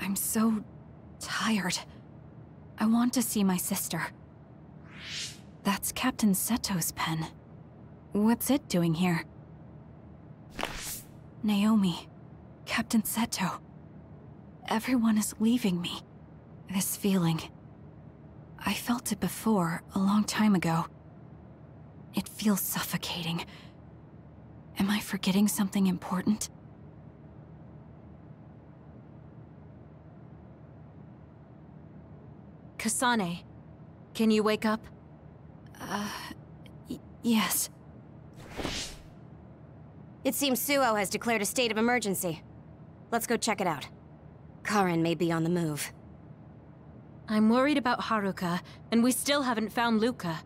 I'm so tired. I want to see my sister. That's Captain Seto's pen. What's it doing here? Naomi, Captain Seto. Everyone is leaving me. This feeling. I felt it before, a long time ago. It feels suffocating. Am I forgetting something important? Kasane, can you wake up? Yes. It seems Suo has declared a state of emergency. Let's go check it out. Karen may be on the move. I'm worried about Haruka, and we still haven't found Luca.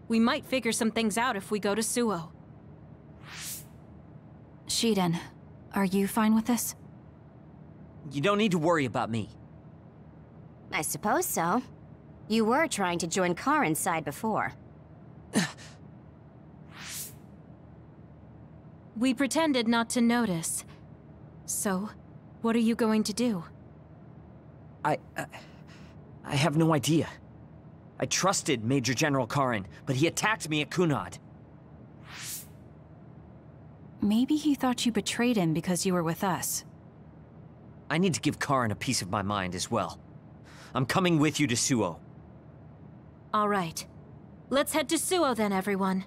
We might figure some things out if we go to Suo. Shiden, are you fine with this? You don't need to worry about me. I suppose so. You were trying to join Karen's side before. We pretended not to notice. So, what are you going to do? I have no idea. I trusted Major General Karen, but he attacked me at Kunad. Maybe he thought you betrayed him because you were with us. I need to give Karen a piece of my mind as well. I'm coming with you to Suo. All right. Let's head to Suo then, everyone.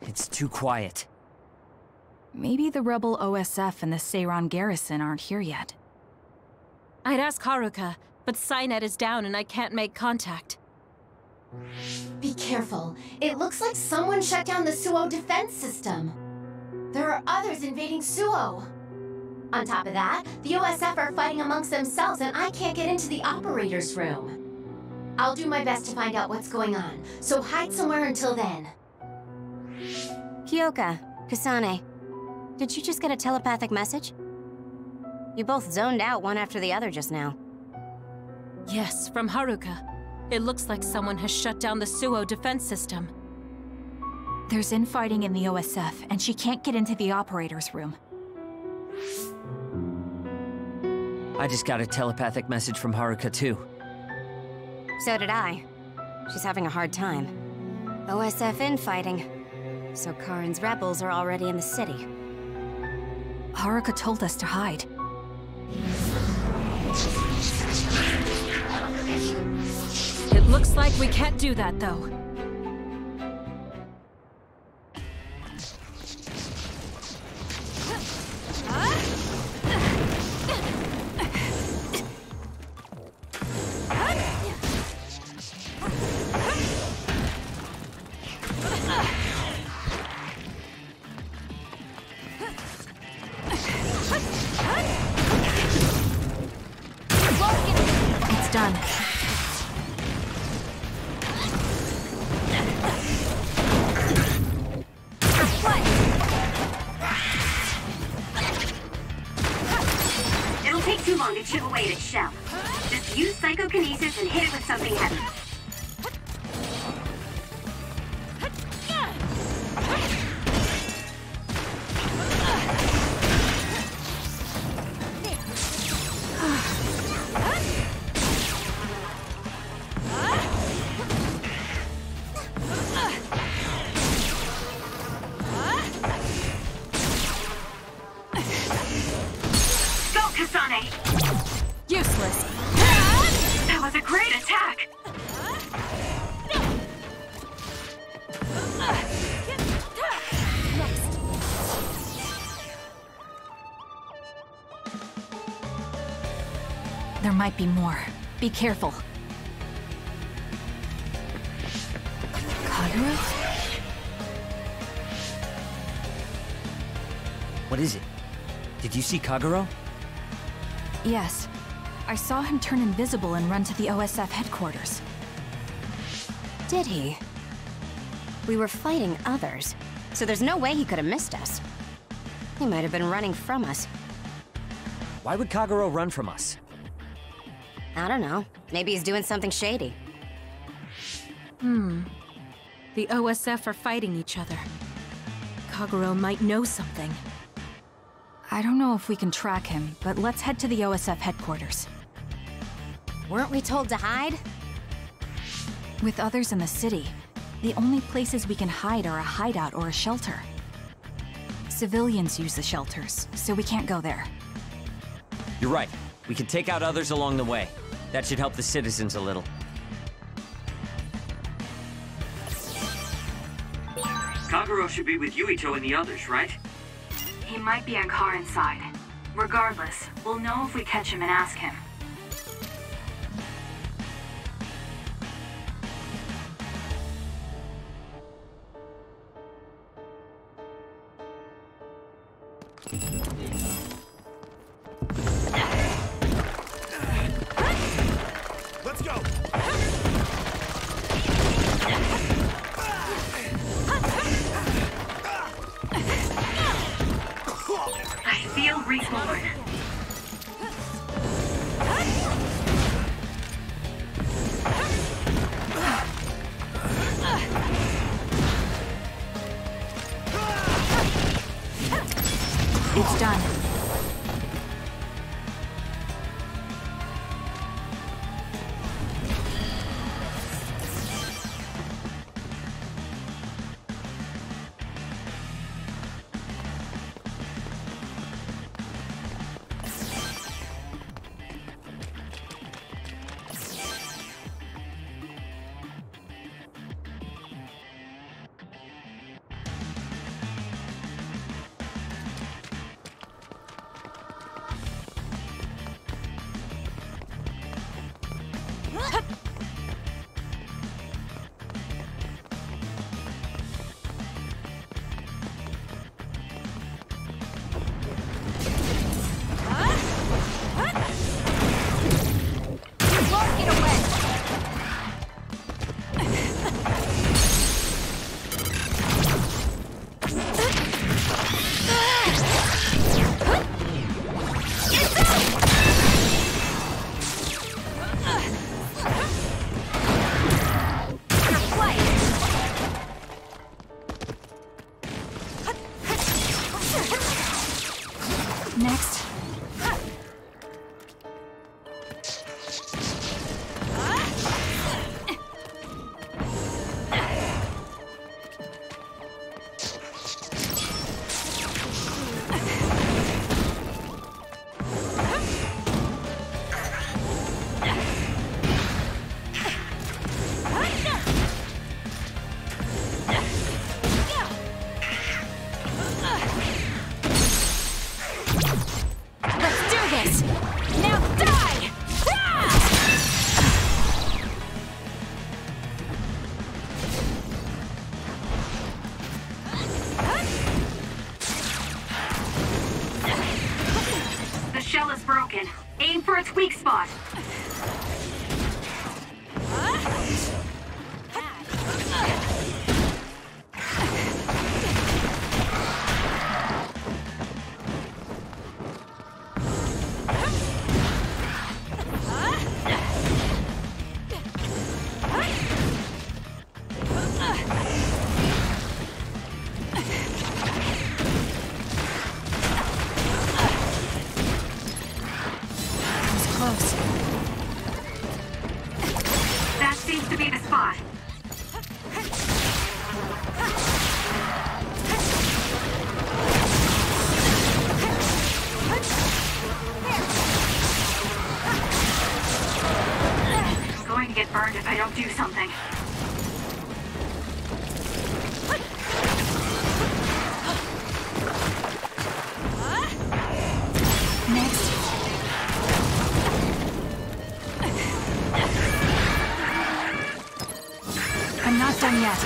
It's too quiet. Maybe the rebel OSF and the Seiran garrison aren't here yet. I'd ask Haruka, but Psynet is down and I can't make contact. Be careful. It looks like someone shut down the Suo defense system. There are others invading Suo. On top of that, the OSF are fighting amongst themselves and I can't get into the operator's room. I'll do my best to find out what's going on, so hide somewhere until then. Himuka, Kasane, did you just get a telepathic message? You both zoned out one after the other just now. Yes, from Haruka. It looks like someone has shut down the Suo defense system. There's infighting in the OSF, and she can't get into the operator's room. I just got a telepathic message from Haruka too. So did I. She's having a hard time. OSF infighting. So Karen's rebels are already in the city. Haruka told us to hide. It looks like we can't do that, though. It's done. It'll take too long to chip away at its shell. Just use psycho-kinesis and hit it with something heavy. Useless. That was a great attack! Next. There might be more. Be careful. Kagero? What is it? Did you see Kagero? Yes. I saw him turn invisible and run to the OSF headquarters. Did he? We were fighting others, so there's no way he could have missed us. He might have been running from us. Why would Kagero run from us? I don't know. Maybe he's doing something shady. The OSF are fighting each other. Kagero might know something. I don't know if we can track him, but let's head to the OSF headquarters. Weren't we told to hide? With others in the city, the only places we can hide are a hideout or a shelter. Civilians use the shelters, so we can't go there. You're right. We can take out others along the way. That should help the citizens a little. Kagero should be with Yuito and the others, right? He might be on Karin's side. Regardless, we'll know if we catch him and ask him. Let's go! I feel reborn. It's done. Next. The shell is broken. Aim for its weak spot. That seems to be the spot. I'm going to get burned if I don't do something. Next. I'm not done yet.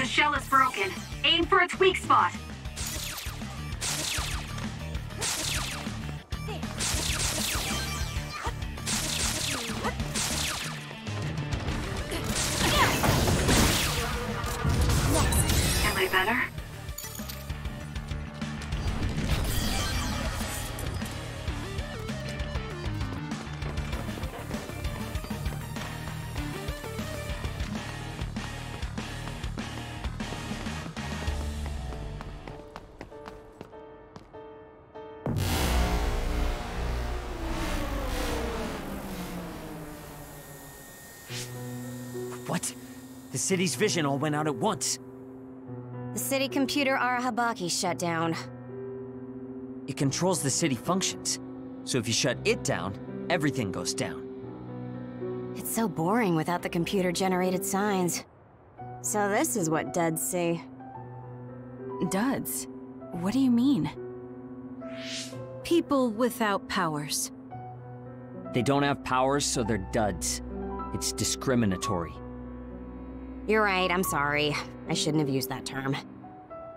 shell is broken. Aim for its weak spot. Am I better? What? The city's vision all went out at once. The city computer Arahabaki shut down. It controls the city functions. So if you shut it down, everything goes down. It's so boring without the computer-generated signs. So this is what duds see. Duds? What do you mean? People without powers. They don't have powers, so they're duds. It's discriminatory. You're right, I'm sorry. I shouldn't have used that term.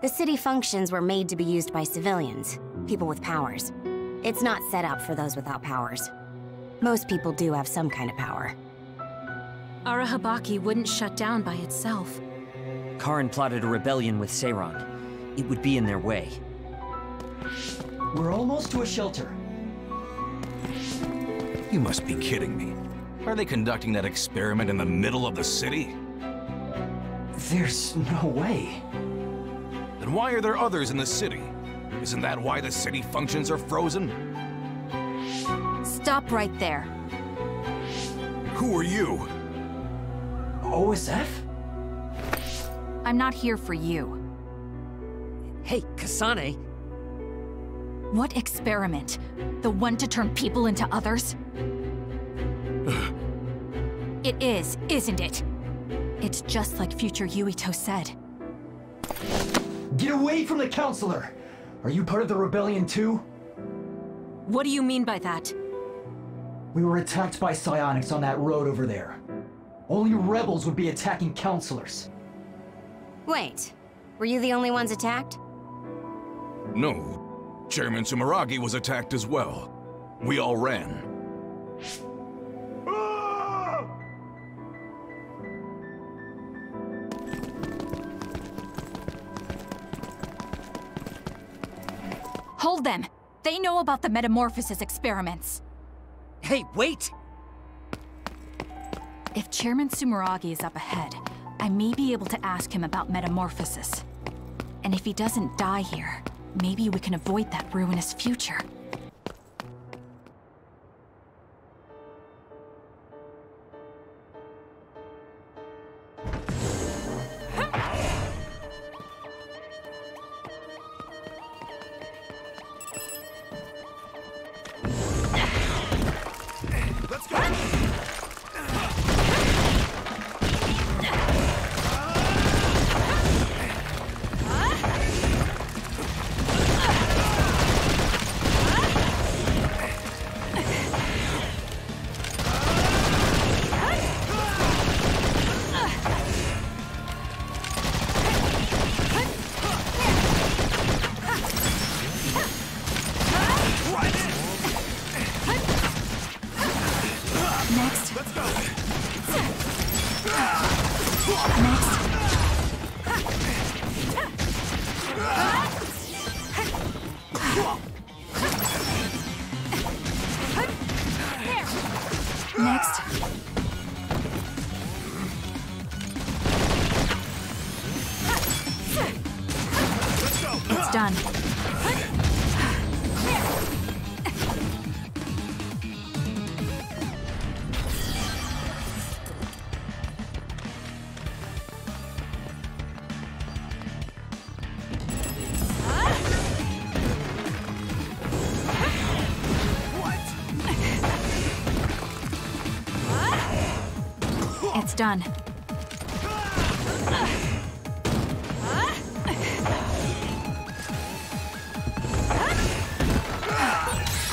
The city functions were made to be used by civilians, people with powers. It's not set up for those without powers. Most people do have some kind of power. Arahabaki wouldn't shut down by itself. Karin plotted a rebellion with Seiran. It would be in their way. We're almost to a shelter. You must be kidding me. Are they conducting that experiment in the middle of the city? There's no way. Then why are there others in the city? Isn't that why the city functions are frozen? Stop right there. Who are you? OSF? I'm not here for you. Hey, Kasane! What experiment? The one to turn people into others? It is, isn't it? It's just like future Yuito said. Get away from the counselor! Are you part of the rebellion too? What do you mean by that? We were attacked by psionics on that road over there. Only rebels would be attacking counselors. Wait, were you the only ones attacked? No. Chairman Sumeragi was attacked as well. We all ran. Hold them! They know about the metamorphosis experiments. Hey, wait! If Chairman Sumeragi is up ahead, I may be able to ask him about metamorphosis. And if he doesn't die here, maybe we can avoid that ruinous future. Done. It's done.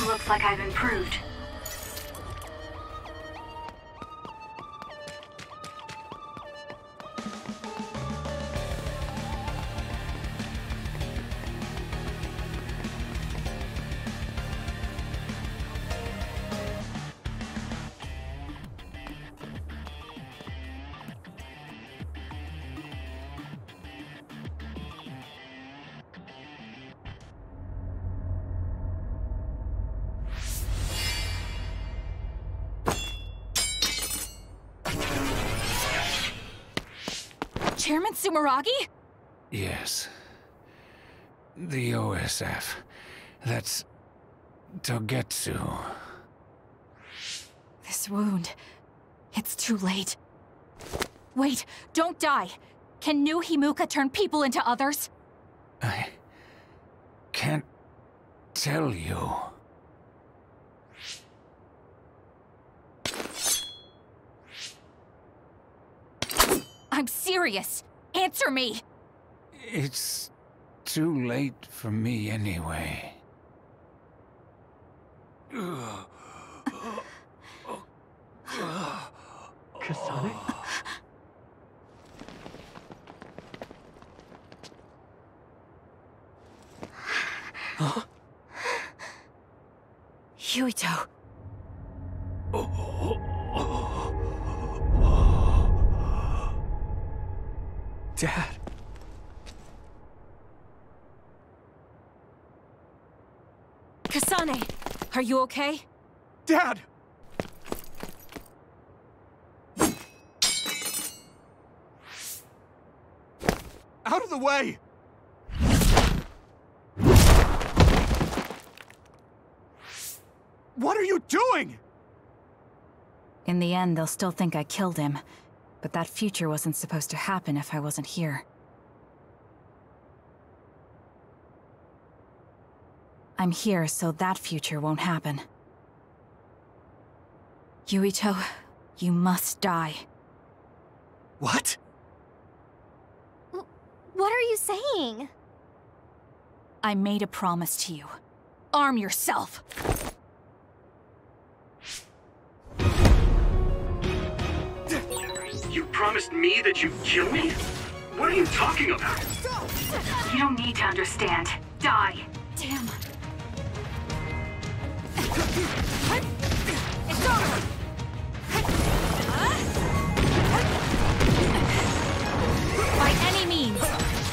Looks like I've improved. Chairman Sumeragi? Yes. The OSF. That's... Togetsu. This wound... It's too late. Wait, don't die! Can new Himuka turn people into others? I... can't... tell you. I'm serious! Answer me! It's... too late for me anyway. Kasane? Huh? Yuito. Dad. Kasane, are you okay? Dad! Out of the way! What are you doing? In the end, they'll still think I killed him. But that future wasn't supposed to happen if I wasn't here. I'm here so that future won't happen. Yuito, you must die. What? What are you saying? I made a promise to you. Arm yourself! You promised me that you'd kill me? What are you talking about? You don't need to understand. Die. Damn. It's over! By any means!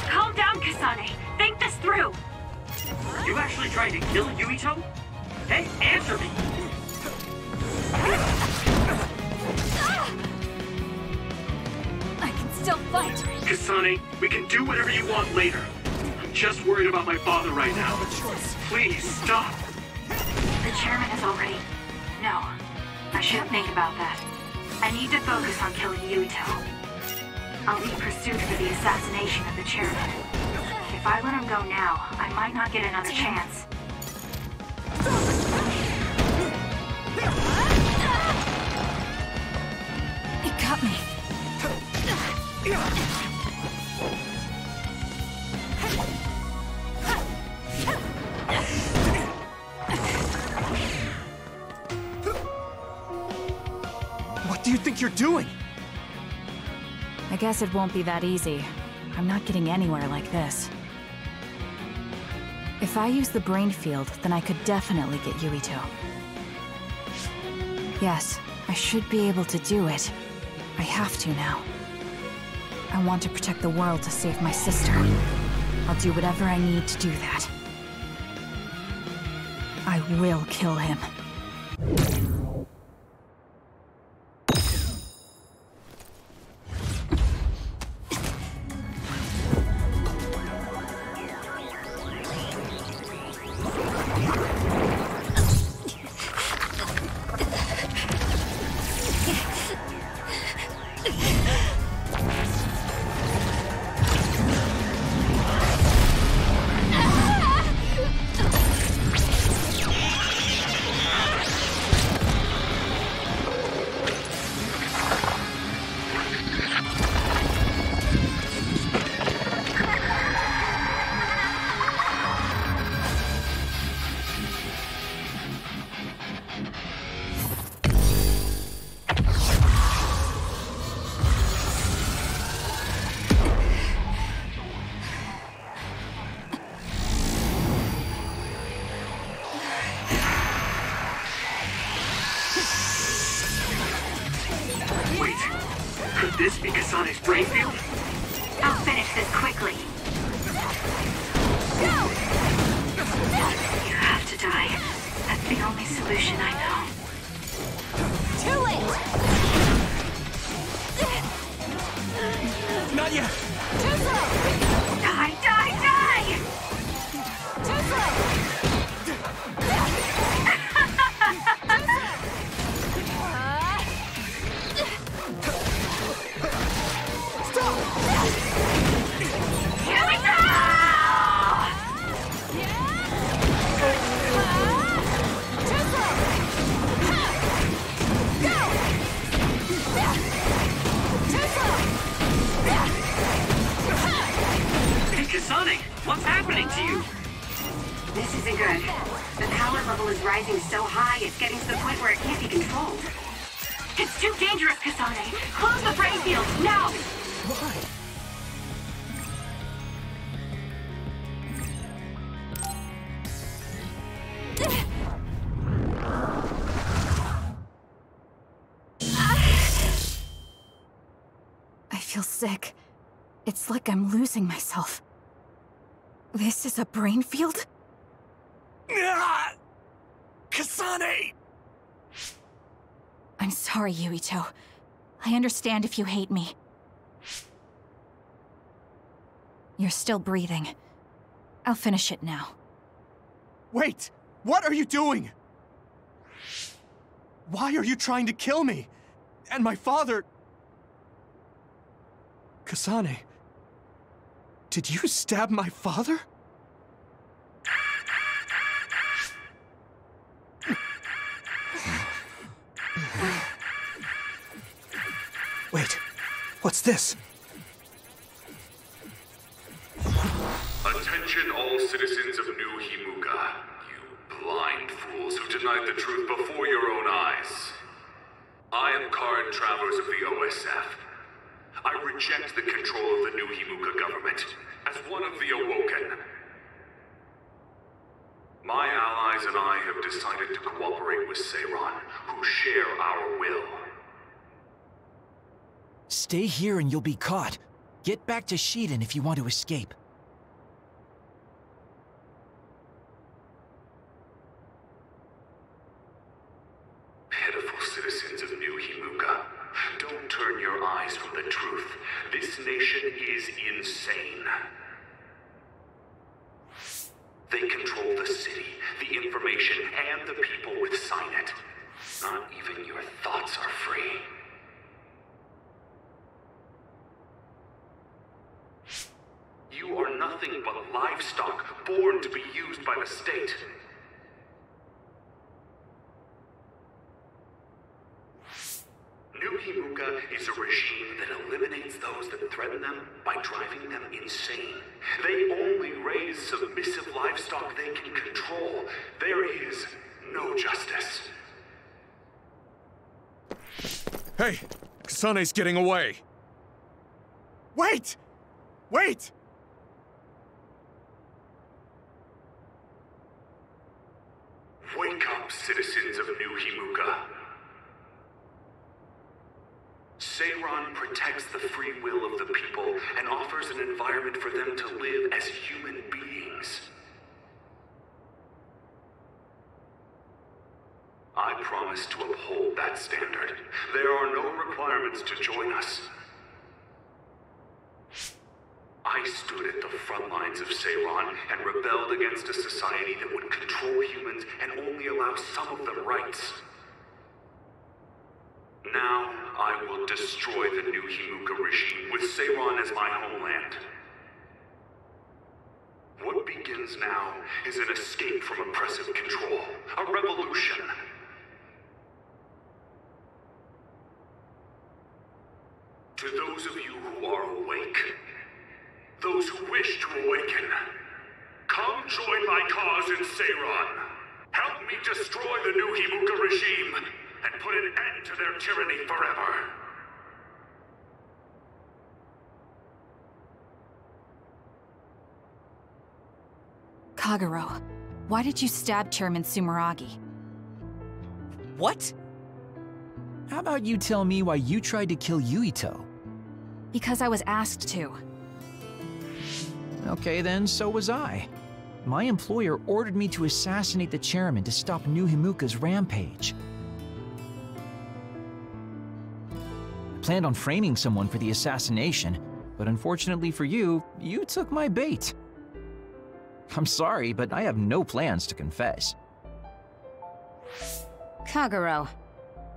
Calm down, Kasane. Think this through. You actually tried to kill Yuito? Hey, answer me! I can still fight! Kasane, we can do whatever you want later. I'm just worried about my father right now. Please, stop! The chairman is already... No. I shouldn't think about that. I need to focus on killing Yuito. I'll lead pursuit for the assassination of the chairman. If I let him go now, I might not get another chance. It got me. What do you think you're doing? I guess it won't be that easy. I'm not getting anywhere like this. If I use the brain field, then I could definitely get Yuito. Yes, I should be able to do it. I have to now. I want to protect the world to save my sister. I'll do whatever I need to do that. I will kill him. Could this be Kasane's brain field? I'll finish this quickly. You have to die. That's the only solution I know. Too late! Not Yeah. Too slow! Die, die, die! Too slow! Here we go! Kasane, what's happening to you? This isn't good. The power level is rising so high, it's getting to the point where it can't be controlled. It's too dangerous, Kasane! Close the brain field, now! Why? I feel sick. It's like I'm losing myself. This is a brain field? Kasane! I'm sorry, Yuito. I understand if you hate me. You're still breathing. I'll finish it now. Wait! What are you doing? Why are you trying to kill me? And my father... Kasane... Did you stab my father? Wait, what's this? Attention all citizens of New Himuka, you blind fools who denied the truth before your own eyes. I am Karin Travers of the OSF. I reject the control of the New Himuka government as one of the Awoken. My allies and I have decided to cooperate with Seiran, who share our will. Stay here and you'll be caught. Get back to Shiden if you want to escape. Pitiful citizens of New Himuka, don't turn your eyes from the truth. This nation is insane. They control the city, the information, and the people with Psionic. Not even your thoughts are free. You are nothing but livestock, born to be used by the state. New Himuka is a regime that eliminates those that threaten them by driving them insane. They only raise submissive livestock they can control. There is no justice. Hey, Kasane's getting away. Wait! Wait! Wake up, citizens of New Himuka. Seiran protects the free will of the people and offers an environment for them to live as human beings. I promise to uphold that standard. There are no requirements to join us. I stood at the front lines of Seiran and rebelled against a society that would control humans and only allow some of them rights. Now, I will destroy the New Himuka regime with Seiran as my homeland. What begins now is an escape from oppressive control, a revolution. To those of you who are awake, those who wish to awaken, come join my cause in Seiran. Help me destroy the New Himuka regime and put an end to their tyranny forever. Kagero, why did you stab Chairman Sumeragi? What? How about you tell me why you tried to kill Yuito? Because I was asked to. Okay then, so was I. My employer ordered me to assassinate the chairman to stop New Himuka's rampage. I planned on framing someone for the assassination, but unfortunately for you, you took my bait. I'm sorry, but I have no plans to confess. Kagero,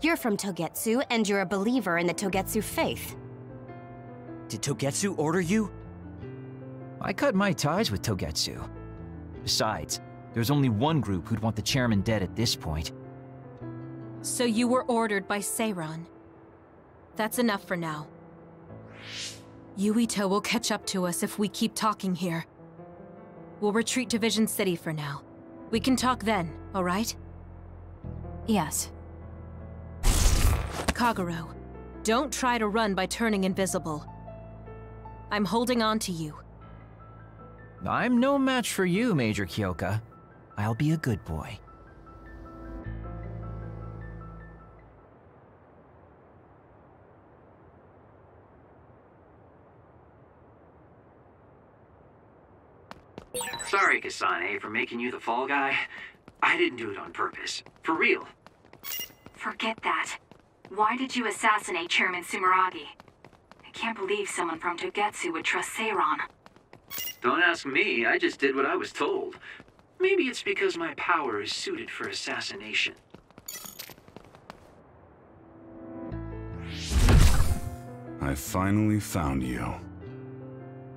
you're from Togetsu, and you're a believer in the Togetsu faith. Did Togetsu order you? I cut my ties with Togetsu. Besides, there's only one group who'd want the chairman dead at this point. So you were ordered by Seiran. That's enough for now. Yuito will catch up to us if we keep talking here. We'll retreat to Vision City for now. We can talk then, alright? Yes. Kagero, don't try to run by turning invisible. I'm holding on to you. I'm no match for you, Major Kyoka. I'll be a good boy. Sorry, Kasane, for making you the fall guy. I didn't do it on purpose. For real. Forget that. Why did you assassinate Chairman Sumeragi? I can't believe someone from Togetsu would trust Seiran. Don't ask me, I just did what I was told. Maybe it's because my power is suited for assassination. I finally found you.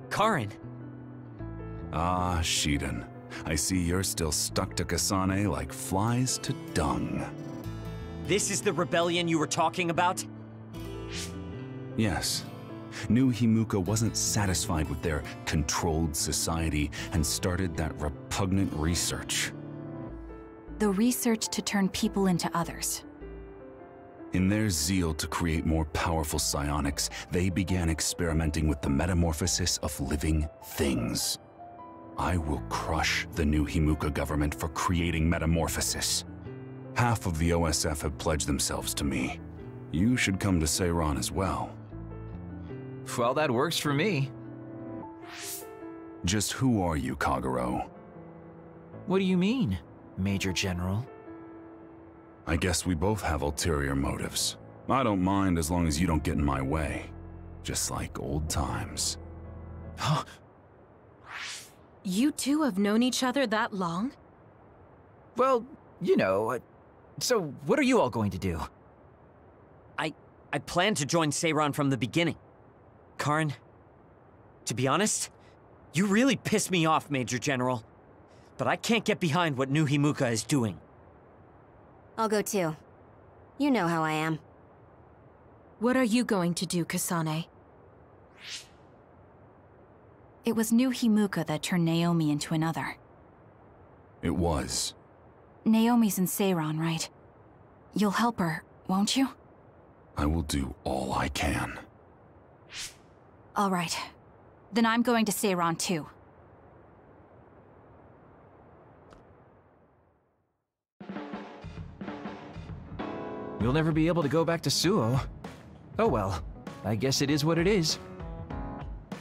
Karin! Ah, Shiden. I see you're still stuck to Kasane like flies to dung. This is the rebellion you were talking about? Yes. New Himuka wasn't satisfied with their controlled society and started that repugnant research. The research to turn people into others. In their zeal to create more powerful psionics, they began experimenting with the metamorphosis of living things. I will crush the new Himuka government for creating metamorphosis. Half of the OSF have pledged themselves to me. You should come to Seiran as well. Well, that works for me. Just who are you, Kagero? What do you mean, Major General? I guess we both have ulterior motives. I don't mind as long as you don't get in my way. Just like old times. You two have known each other that long? Well, you know, so what are you all going to do? I planned to join Seiran from the beginning. Karin, to be honest, you really piss me off, Major General. But I can't get behind what New Himuka is doing. I'll go too. You know how I am. What are you going to do, Kasane? It was New Himuka that turned Naomi into another. It was. Naomi's in Seiran, right? You'll help her, won't you? I will do all I can. All right. Then I'm going to Seiran too. You'll never be able to go back to Suo. Oh well, I guess it is what it is.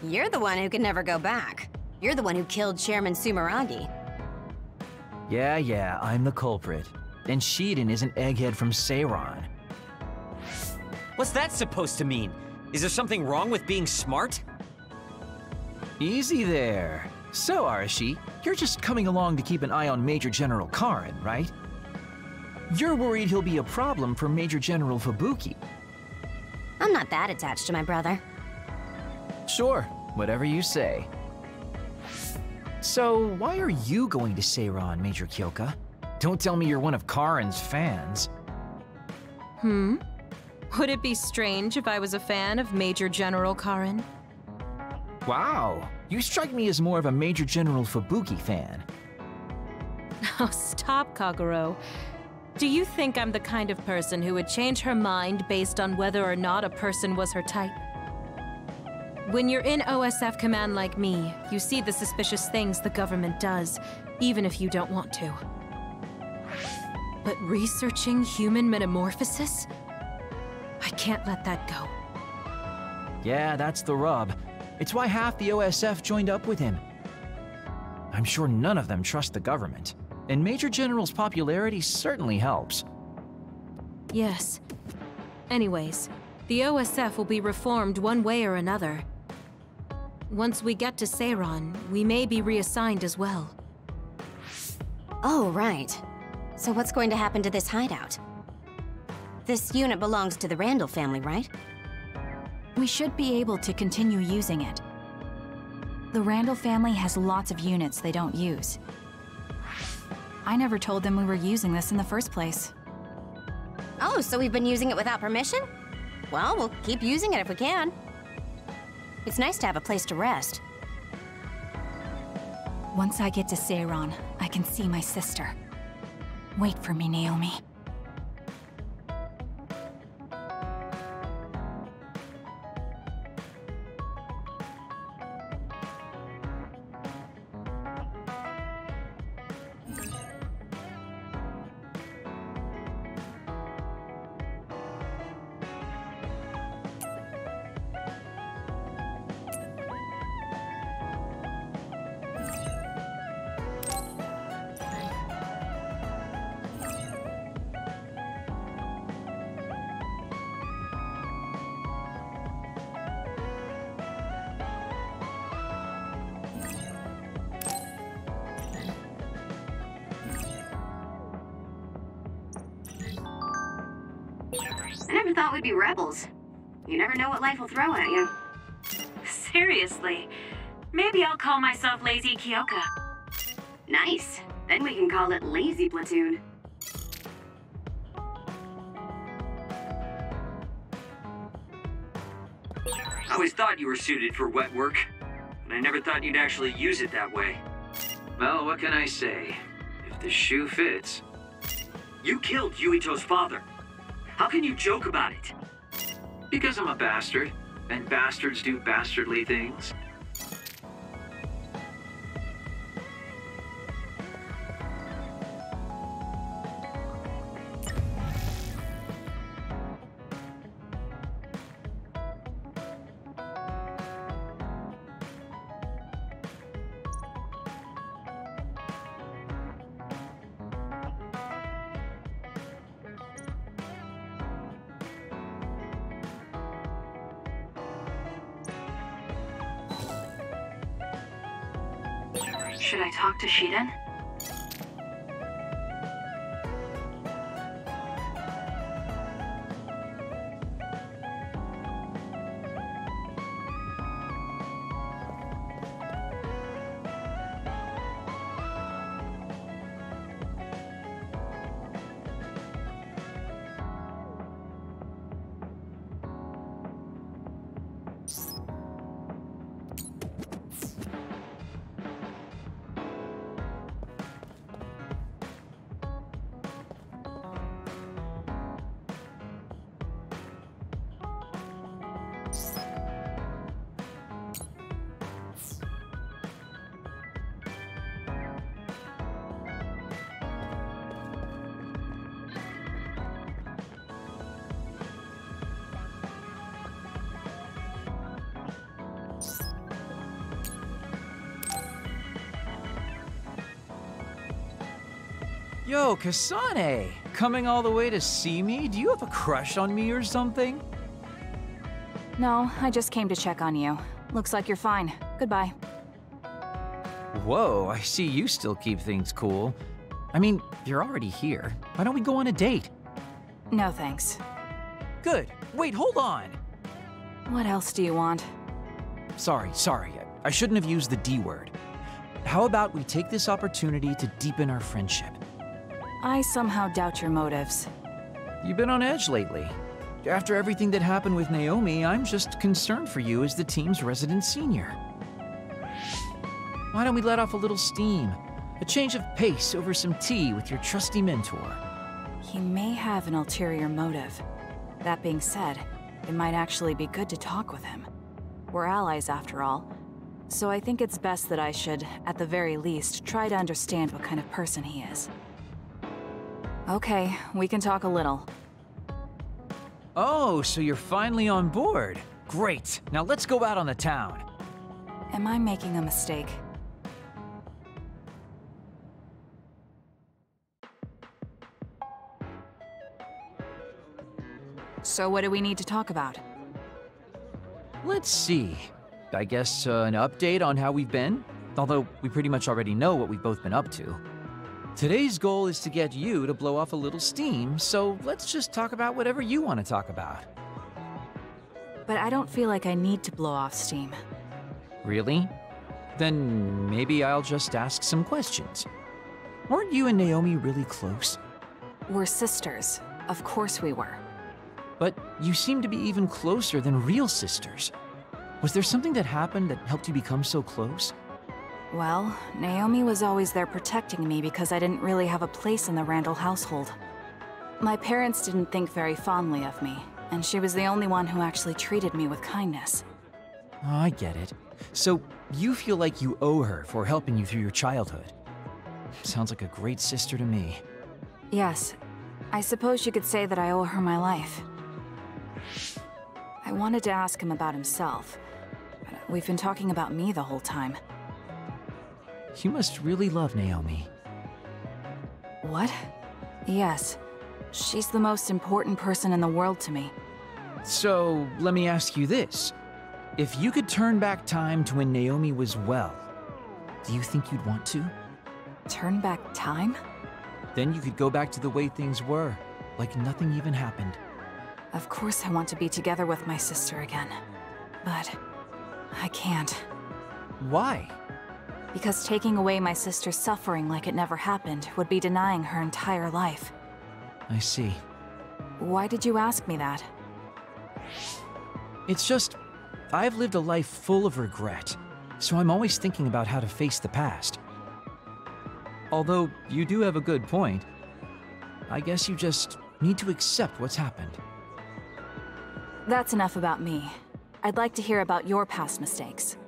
You're the one who can never go back. You're the one who killed Chairman Sumeragi. Yeah, I'm the culprit. And Shiden is an egghead from Seiran. What's that supposed to mean? Is there something wrong with being smart? Easy there. So, Arashi, you're just coming along to keep an eye on Major General Karin, right? You're worried he'll be a problem for Major General Fubuki. I'm not that attached to my brother. Sure, whatever you say. So, why are you going to Seiran, Major Kyoka? Don't tell me you're one of Karin's fans. Would it be strange if I was a fan of Major General Karin? Wow, you strike me as more of a Major General Fubuki fan. Oh, stop, Kagero. Do you think I'm the kind of person who would change her mind based on whether or not a person was her type? When you're in OSF command like me, you see the suspicious things the government does, even if you don't want to. But researching human metamorphosis? I can't let that go. Yeah, that's the rub. It's why half the OSF joined up with him. I'm sure none of them trust the government, and Major General's popularity certainly helps. Yes. Anyways, the OSF will be reformed one way or another. Once we get to Seiron, we may be reassigned as well. Oh, right. So what's going to happen to this hideout? This unit belongs to the Randall family, right? We should be able to continue using it. The Randall family has lots of units they don't use. I never told them we were using this in the first place. Oh, so we've been using it without permission? Well, we'll keep using it if we can. It's nice to have a place to rest. Once I get to Seiron, I can see my sister. Wait for me, Naomi. I never thought we'd be rebels. You never know what life will throw at you. Seriously, maybe I'll call myself Lazy Kyoka. Nice. Then we can call it Lazy Platoon. I always thought you were suited for wet work, but I never thought you'd actually use it that way. Well, what can I say? If the shoe fits... You killed Yuito's father. How can you joke about it? Because I'm a bastard, and bastards do bastardly things. Should I talk to Shiden? Yo, Kasane! Coming all the way to see me? Do you have a crush on me or something? No, I just came to check on you. Looks like you're fine. Goodbye. Whoa, I see you still keep things cool. I mean, you're already here. Why don't we go on a date? No thanks. Good. Wait, hold on! What else do you want? Sorry. I shouldn't have used the D word. How about we take this opportunity to deepen our friendship? I somehow doubt your motives. You've been on edge lately. After everything that happened with Naomi, I'm just concerned for you as the team's resident senior. Why don't we let off a little steam? A change of pace over some tea with your trusty mentor. He may have an ulterior motive. That being said, it might actually be good to talk with him. We're allies after all, so I think it's best that I should, at the very least, try to understand what kind of person he is. Okay, we can talk a little. Oh, so you're finally on board. Great. Now let's go out on the town. Am I making a mistake? So what do we need to talk about? Let's see. I guess, an update on how we've been? Although, we pretty much already know what we've both been up to. Today's goal is to get you to blow off a little steam, so let's just talk about whatever you want to talk about. But I don't feel like I need to blow off steam. Really? Then maybe I'll just ask some questions. Weren't you and Naomi really close? We're sisters. Of course we were. But you seem to be even closer than real sisters. Was there something that happened that helped you become so close? Well, Naomi was always there protecting me because I didn't really have a place in the Randall household. My parents didn't think very fondly of me, and she was the only one who actually treated me with kindness. Oh, I get it. So, you feel like you owe her for helping you through your childhood. Sounds like a great sister to me. Yes. I suppose you could say that I owe her my life. I wanted to ask him about himself, but we've been talking about me the whole time. You must really love Naomi. What? Yes. She's the most important person in the world to me. So, let me ask you this. If you could turn back time to when Naomi was well, do you think you'd want to? Turn back time? Then you could go back to the way things were, like nothing even happened. Of course I want to be together with my sister again. But I can't. Why? Because taking away my sister's suffering like it never happened would be denying her entire life. I see. Why did you ask me that? It's just, I've lived a life full of regret, so I'm always thinking about how to face the past. Although, you do have a good point. I guess you just need to accept what's happened. That's enough about me. I'd like to hear about your past mistakes.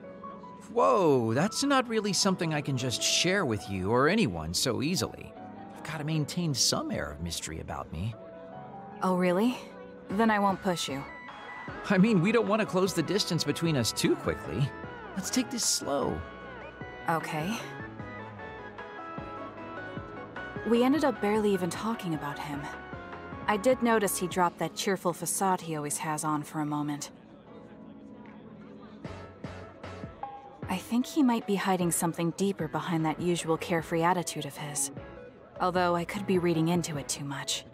Whoa, that's not really something I can just share with you or anyone so easily. I've got to maintain some air of mystery about me. Oh, really? Then I won't push you. I mean, we don't want to close the distance between us too quickly. Let's take this slow. Okay. We ended up barely even talking about him. I did notice he dropped that cheerful facade he always has on for a moment. I think he might be hiding something deeper behind that usual carefree attitude of his. Although I could be reading into it too much.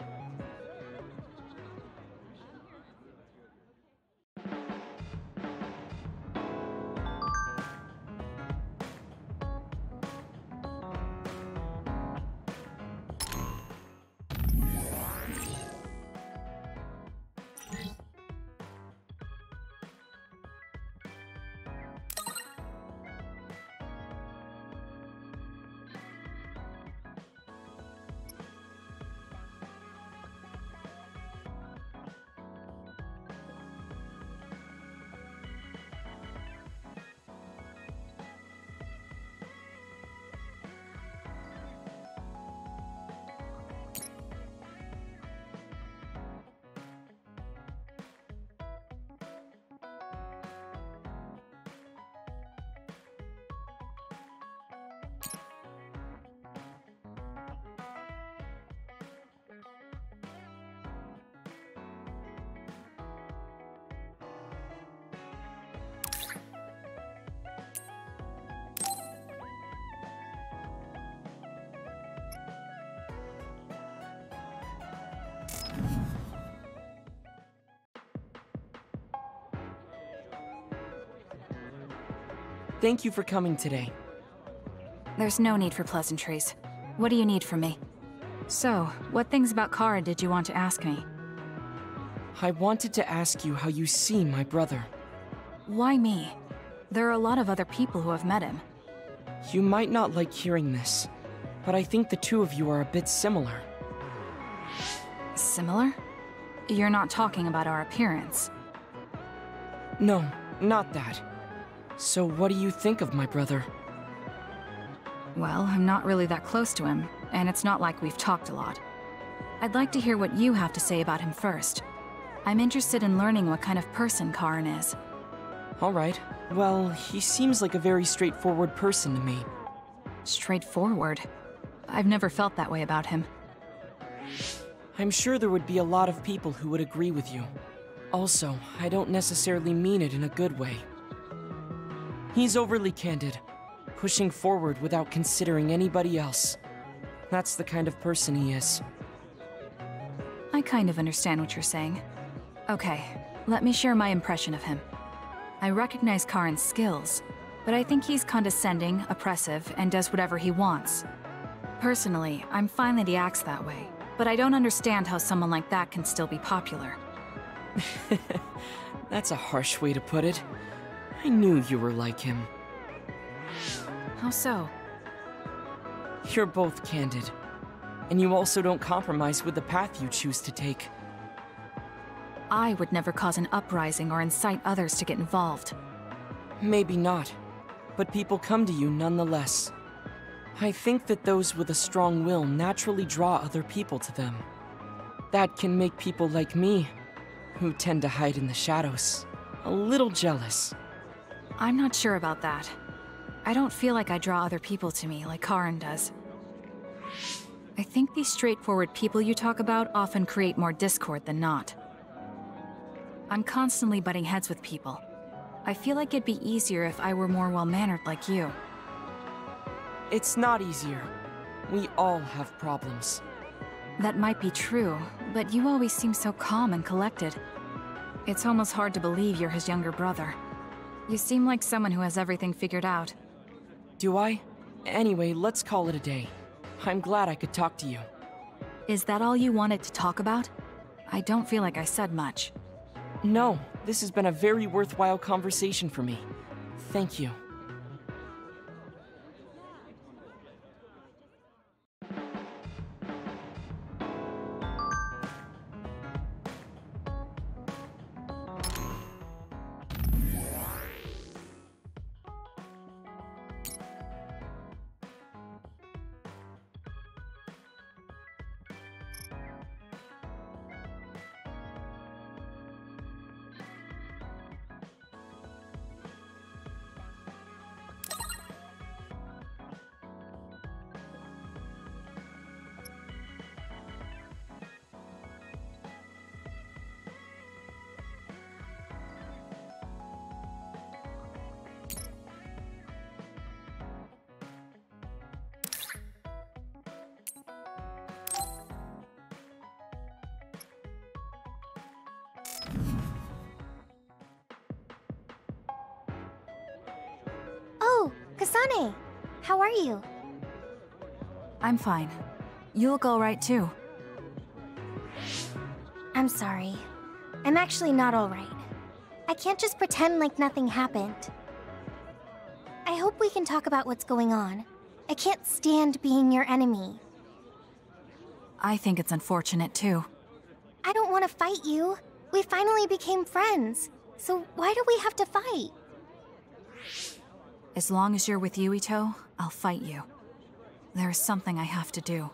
Thank you for coming today. There's no need for pleasantries. What do you need from me? So, what things about Kara did you want to ask me? I wanted to ask you how you see my brother. Why me? There are a lot of other people who have met him. You might not like hearing this, but I think the two of you are a bit similar. Similar? You're not talking about our appearance. No, not that. So what do you think of my brother? Well, I'm not really that close to him, and it's not like we've talked a lot. I'd like to hear what you have to say about him first. I'm interested in learning what kind of person Karin is. Alright. Well, he seems like a very straightforward person to me. Straightforward? I've never felt that way about him. I'm sure there would be a lot of people who would agree with you. Also, I don't necessarily mean it in a good way. He's overly candid, pushing forward without considering anybody else. That's the kind of person he is. I kind of understand what you're saying. Okay, let me share my impression of him. I recognize Karen's skills, but I think he's condescending, oppressive, and does whatever he wants. Personally, I'm fine that he acts that way, but I don't understand how someone like that can still be popular. That's a harsh way to put it. I knew you were like him. How so? You're both candid. And you also don't compromise with the path you choose to take. I would never cause an uprising or incite others to get involved. Maybe not, but people come to you nonetheless. I think that those with a strong will naturally draw other people to them. That can make people like me, who tend to hide in the shadows, a little jealous. I'm not sure about that. I don't feel like I draw other people to me like Karen does. I think these straightforward people you talk about often create more discord than not. I'm constantly butting heads with people. I feel like it'd be easier if I were more well-mannered like you. It's not easier. We all have problems. That might be true, but you always seem so calm and collected. It's almost hard to believe you're his younger brother. You seem like someone who has everything figured out. Do I? Anyway, let's call it a day. I'm glad I could talk to you. Is that all you wanted to talk about? I don't feel like I said much. No, this has been a very worthwhile conversation for me. Thank you. Oh, Kasane! How are you? I'm fine. You look alright too. I'm sorry. I'm actually not alright. I can't just pretend like nothing happened. I hope we can talk about what's going on. I can't stand being your enemy. I think it's unfortunate too. I don't want to fight you. We finally became friends. So why do we have to fight? As long as you're with Yuito, I'll fight you. There's something I have to do.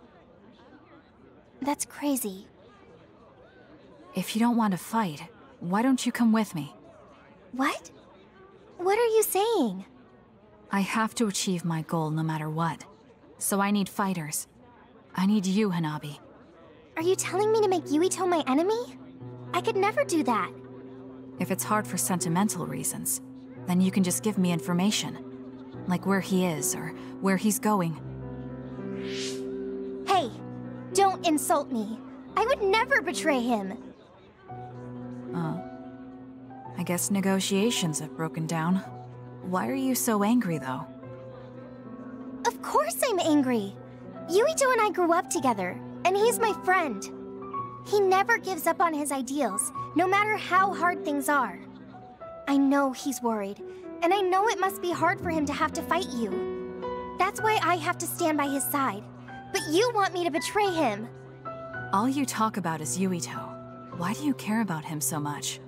That's crazy. If you don't want to fight, why don't you come with me? What? What are you saying? I have to achieve my goal no matter what. So I need fighters. I need you, Hanabi. Are you telling me to make Yuito my enemy? I could never do that. If it's hard for sentimental reasons, then you can just give me information. Like where he is, or where he's going. Hey, don't insult me. I would never betray him. I guess negotiations have broken down. Why are you so angry, though? Of course I'm angry. Yuito and I grew up together, and he's my friend. He never gives up on his ideals, no matter how hard things are. I know he's worried, and I know it must be hard for him to have to fight you. That's why I have to stand by his side. But you want me to betray him. All you talk about is Yuito. Why do you care about him so much?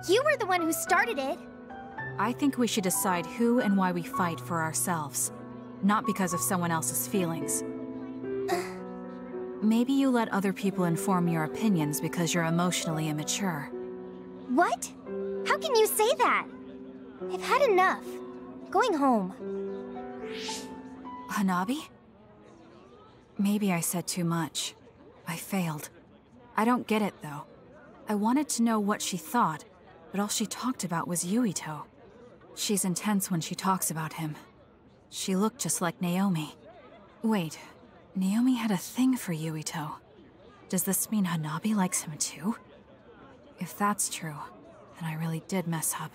You were the one who started it. I think we should decide who and why we fight for ourselves, not because of someone else's feelings. Maybe you let other people inform your opinions because you're emotionally immature. What? How can you say that? I've had enough. Going home. Hanabi? Maybe I said too much. I failed. I don't get it, though. I wanted to know what she thought, but all she talked about was Yuito. She's intense when she talks about him. She looked just like Naomi. Wait, Naomi had a thing for Yuito. Does this mean Hanabi likes him too? If that's true, then I really did mess up.